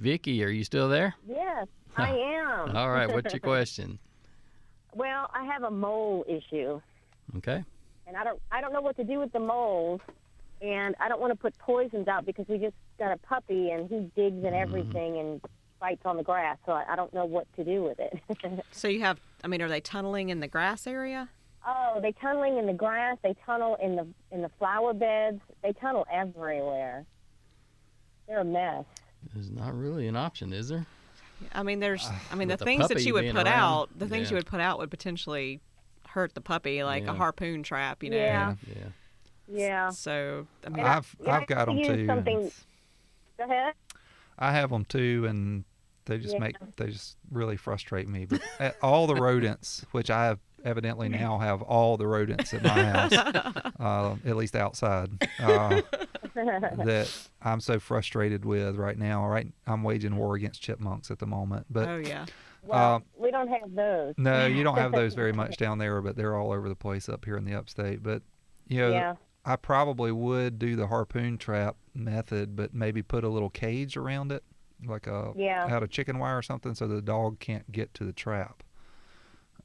Vicki, are you still there? Yes, I am. All right, what's your question? Well, I have a mole issue. Okay. And I don't know what to do with the moles, and I don't want to put poisons out because we just got a puppy, and he digs in everything and bites on the grass, so I don't know what to do with it. So you have, are they tunneling in the grass area? Oh, they tunneling in the grass. They tunnel in the flower beds. They tunnel everywhere. They're a mess. There's not really an option, is there? The things that you would put out, you would put out would potentially hurt the puppy, like a harpoon trap, Yeah. So, I've got them too. Go ahead. I have them too, and they just really frustrate me. But all the rodents, which I have evidently now have all the rodents at my house, at least outside, that I'm so frustrated with right now. I'm waging war against chipmunks at the moment. But well, we don't have those. No, you don't have those very much down there, but they're all over the place up here in the upstate. But I probably would do the harpoon trap method, but maybe put a little cage around it, like out of chicken wire or something, so the dog can't get to the trap.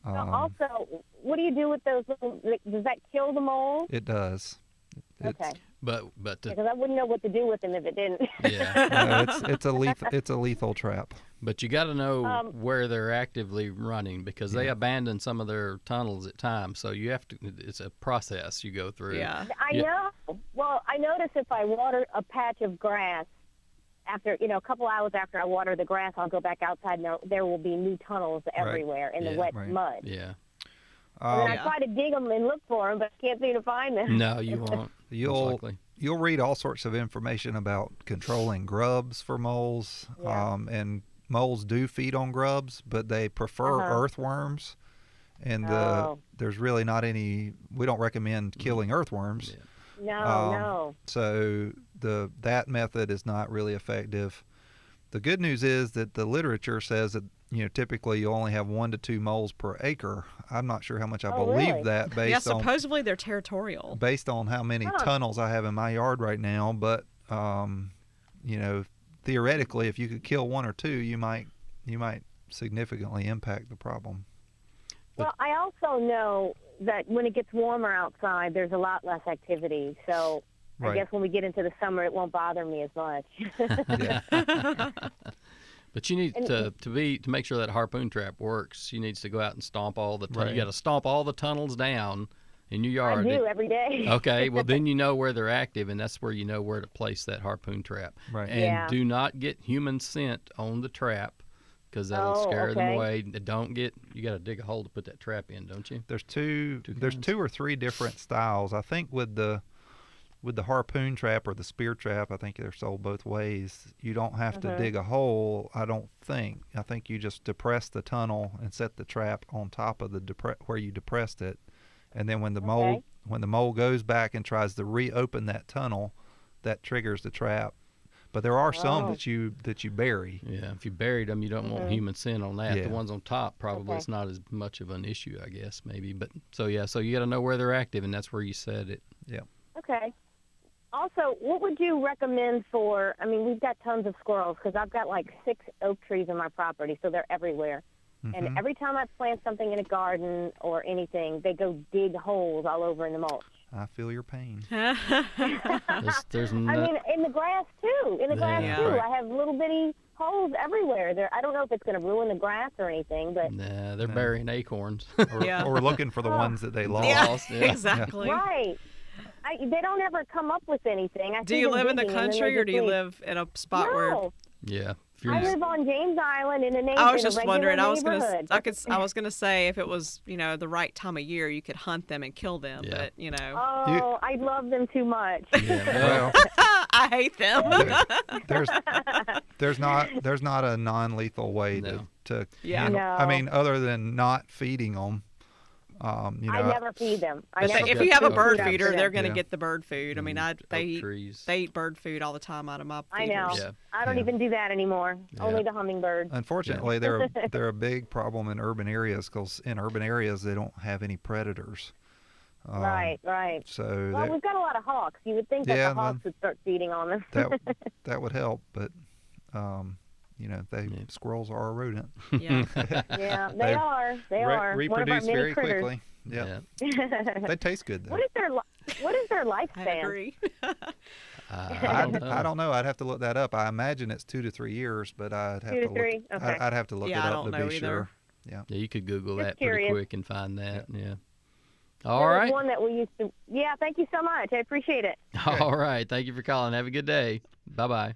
Also, what do you do with those little, does that kill the moles? It does. Okay. But because I wouldn't know what to do with them if it didn't. Yeah. No, it's a lethal trap. But you got to know where they're actively running, because they abandon some of their tunnels at times. So you have to. It's a process you go through. Yeah. I know. Well, I notice if I water a patch of grass, after a couple hours after I water the grass, I'll go back outside and there will be new tunnels everywhere in the wet mud. Yeah. And then I try to dig them and look for them, but I can't seem to find them. No, you won't. You'll read all sorts of information about controlling grubs for moles, and moles do feed on grubs, but they prefer earthworms, and there's really not any. We don't recommend killing earthworms. Yeah. No. So that method is not really effective. The good news is that the literature says that typically you only have 1 to 2 moles per acre. I'm not sure how much I believe that based on supposedly they're territorial. Based on how many tunnels I have in my yard right now, but theoretically, if you could kill 1 or 2, you might significantly impact the problem. Well, I also know that when it gets warmer outside, there's a lot less activity. So I guess when we get into the summer, it won't bother me as much. But you need to make sure that harpoon trap works. You need to go out and stomp all the tunnels. You got to stomp all the tunnels down in your yard. I do every day. Okay, well then you know where they're active, and that's where you know where to place that harpoon trap. Right. And do not get human scent on the trap, because that'll scare them away. You got to dig a hole to put that trap in, don't you? There's two or three different styles. I think with the harpoon trap or the spear trap, I think they're sold both ways. You don't have to dig a hole, I don't think. I think you just depress the tunnel and set the trap on top of where you depressed it. And then when the mole goes back and tries to reopen that tunnel, that triggers the trap. But there are some that you bury. Yeah, if you buried them, you don't want human scent on that. The ones on top probably it's not as much of an issue, I guess, maybe. But so you got to know where they're active, and that's where you set it. Yeah. Okay. Also, what would you recommend for, we've got tons of squirrels because I've got like 6 oak trees on my property, so they're everywhere. And every time I plant something in a garden or anything, they go dig holes all over in the mulch. I feel your pain. there's in the grass, too. Right. I have little bitty holes everywhere. I don't know if it's going to ruin the grass or anything, but... Nah, they're burying acorns. or looking for the ones that they lost. Yeah, exactly. Right. They don't ever come up with anything. Do you live in the country, or do you live in a spot where... Yeah. I live on James Island in a neighborhood. I was just wondering. I was gonna say if it was the right time of year, you could hunt them and kill them. Yeah. But I love them too much. Yeah, well, I hate them. There's not a non-lethal way to handle. No. Other than not feeding them. I never feed them. If you have a bird feeder, they're going to get the bird food. They eat bird food all the time out of my feeders. I know. Yeah. I don't even do that anymore. Yeah. Only the hummingbirds. Unfortunately, they're a big problem in urban areas because in urban areas they don't have any predators. Right. So we've got a lot of hawks. You would think that the hawks would start feeding on them. that would help, but Squirrels are a rodent. Yeah, yeah, they are. They are. Reproduce very critters. quickly. Yeah. They taste good though. What is their lifespan? I agree. I don't know. I'd have to look that up. I imagine it's 2 to 3 years, but I'd have to look. Okay. I'd have to look it up to be sure. Yeah. Yeah, you could Google Just that curious. pretty quick and find that. Yeah. There All right. was one that we used to. Yeah, thank you so much. I appreciate it. All right. Thank you for calling. Have a good day. Bye-bye.